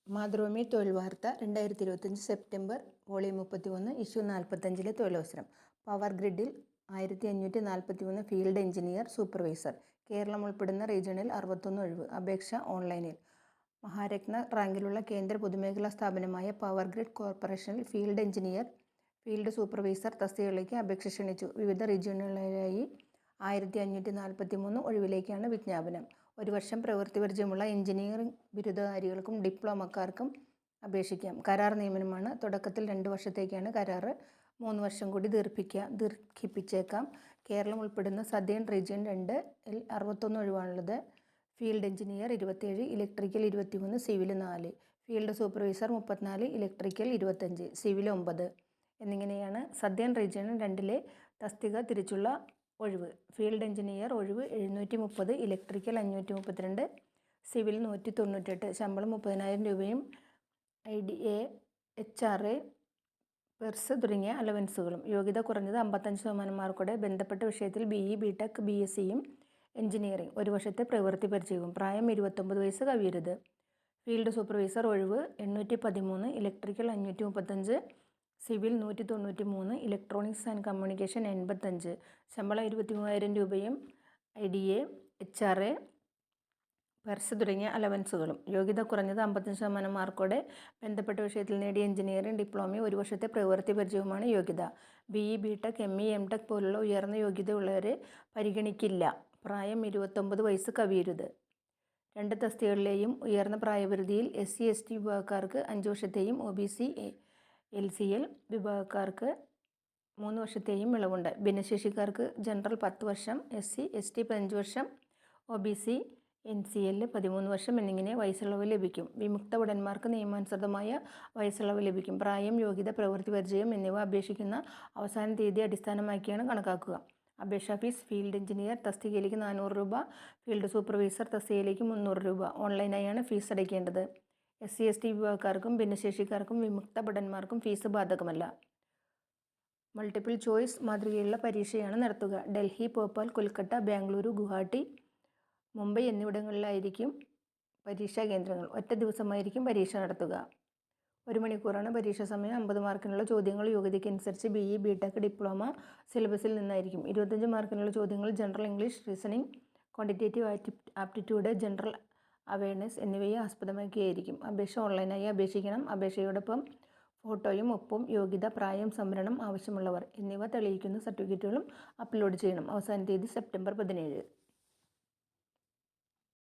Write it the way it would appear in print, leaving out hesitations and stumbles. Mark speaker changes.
Speaker 1: മാതൃഭൂമി തൊഴിൽ വാർത്ത 2025 September volume 31 issue 45 തൊഴിലവസരം. പവർ ഗ്രിഡിൽ 1543 ഫീൽഡ് എഞ്ചിനീയർ സൂപ്പർവൈസർ. കേരളം ഉൾപ്പെടുന്ന റീജിയണിൽ 61 ഒഴിവ്. അപേക്ഷ ഓൺലൈനിൽ. മഹാരത്ന റാങ്കിലുള്ള കേന്ദ്ര പൊതുമേഖലാ സ്ഥാപനമായ പവർ ഗ്രിഡ് കോർപ്പറേഷനിൽ ഫീൽഡ് എഞ്ചിനീയർ, ഫീൽഡ് സൂപ്പർവൈസർ തസ്തികകളിലേക്ക് അപേക്ഷ ക്ഷണിച്ചു. വിവിധ റീജിയണുകളിലായി 1543 ഒഴിവിലേക്കാണ് വിജ്ഞാപനം. 1 വർഷം പ്രവൃത്തി പരിചയമുള്ള എഞ്ചിനീയറിംഗ് ബിരുദധാരികൾക്കും ഡിപ്ലോമക്കാർക്കും അപേക്ഷിക്കാം. കരാർ നിയമനമാണ്. തുടക്കത്തിൽ 2 വർഷത്തേക്കാണ് കരാർ. 3 വർഷം കൂടി ദീർഘിപ്പിച്ചേക്കാം. കേരളം ഉൾപ്പെടുന്ന സദേൺ റീജിയൻ 2-ൽ 61 ഒഴിവാണുള്ളത്. Field engineer 27, electrical 23, civil 4, field supervisor 34, electrical 25, civil 9 എന്നിങ്ങനെയാണ് സദേൺ റീജിയൻ 2-ലെ തസ്തിക തിരിച്ചുള്ള ഒഴിവ്. ഫീൽഡ് എഞ്ചിനീയർ ഒഴിവ് 730, ഇലക്ട്രിക്കൽ 532, സിവിൽ 198. ശമ്പളം 30,000 രൂപയും IDA, HRA, പെർസ് തുടങ്ങിയ അലവൻസുകളും. യോഗ്യത കുറഞ്ഞത് 55% മാർക്കോടെ ബന്ധപ്പെട്ട വിഷയത്തിൽ BE, BTech, BSCയും എഞ്ചിനീയറിംഗ്. 1 വർഷത്തെ പ്രവൃത്തി പരിചയവും. പ്രായം 29 വയസ്സ് കവിയരുത്. ഫീൽഡ് സൂപ്പർവൈസർ ഒഴിവ് 813, electrical 535, civil 193, electronics and communication 85. ശമ്പളം 23,000 രൂപയും IDA, HRA, പെർസ് തുടങ്ങിയ അലവൻസുകളും. യോഗ്യത കുറഞ്ഞത് 55% മാർക്കോടെ ബന്ധപ്പെട്ട വിഷയത്തിൽ നേടിയ എഞ്ചിനീയറിംഗ് ഡിപ്ലോമയും 1 വർഷത്തെ പ്രവൃത്തി പരിചയവുമാണ് യോഗ്യത. BE, BTech, ME, MTech പോലുള്ള ഉയർന്ന യോഗ്യതയുള്ളവരെ പരിഗണിക്കില്ല. പ്രായം 29 വയസ്സ് കവിയരുത്. 2 തസ്തികകളിലെയും ഉയർന്ന പ്രായപരിധിയിൽ SC, ST വിഭാഗക്കാർക്ക് 5 വർഷത്തെയും OBC, LCL വിഭാഗക്കാർക്ക് 3 വർഷത്തെയും ഇളവുണ്ട്. ഭിന്നശേഷിക്കാർക്ക് ജനറൽ 10 വർഷം, SC, ST 15 വർഷം, OBC, NCL 13 വർഷം എന്നിങ്ങനെ വയസ്സിളവ് ലഭിക്കും. വിമുക്ത ഭടന്മാർക്ക് നിയമാനുസൃതമായ വയസ്സിളവ് ലഭിക്കും. പ്രായം, യോഗ്യത, പ്രവൃത്തി പരിചയം എന്നിവ അപേക്ഷിക്കുന്ന അവസാന തീയതി അടിസ്ഥാനമാക്കിയാണ് കണക്കാക്കുക. അപേക്ഷാ ഫീസ്: ഫീൽഡ് എഞ്ചിനീയർ തസ്തികയിലേക്ക് 400 രൂപ, ഫീൽഡ് സൂപ്പർവൈസർ തസ്തികയിലേക്ക് 300 രൂപ. ഓൺലൈനായാണ് ഫീസ് അടയ്ക്കേണ്ടത്. SC, ST വിഭാഗക്കാർക്കും ഭിന്നശേഷിക്കാർക്കും വിമുക്ത ഭടന്മാർക്കും ഫീസ് ബാധകമല്ല. മൾട്ടിപ്പിൾ ചോയ്സ് മാതൃകയിലുള്ള പരീക്ഷയാണ് നടത്തുക. ഡൽഹി, ഭോപ്പാൽ, കൊൽക്കത്ത, ബാംഗ്ലൂരു, ഗുവാഹട്ടി, മുംബൈ എന്നിവിടങ്ങളിലായിരിക്കും പരീക്ഷാ കേന്ദ്രങ്ങൾ. ഒറ്റ ദിവസമായിരിക്കും പരീക്ഷ നടത്തുക. 1 മണിക്കൂറാണ് പരീക്ഷാ സമയം. 50 മാർക്കിനുള്ള ചോദ്യങ്ങൾ യോഗ്യതയ്ക്കനുസരിച്ച് BE, BTech, ഡിപ്ലോമ സിലബസിൽ നിന്നായിരിക്കും. 25 മാർക്കിനുള്ള ചോദ്യങ്ങൾ general English, reasoning, quantitative aptitude, general awareness എന്നിവയെ ആസ്പദമാക്കിയായിരിക്കും. അപേക്ഷ ഓൺലൈനായി അപേക്ഷിക്കണം. അപേക്ഷയോടൊപ്പം ഫോട്ടോയും ഒപ്പും യോഗ്യത, പ്രായം, സംവരണം, ആവശ്യമുള്ളവർ എന്നിവ തെളിയിക്കുന്ന സർട്ടിഫിക്കറ്റുകളും അപ്ലോഡ് ചെയ്യണം. അവസാന തീയതി സെപ്റ്റംബർ 17.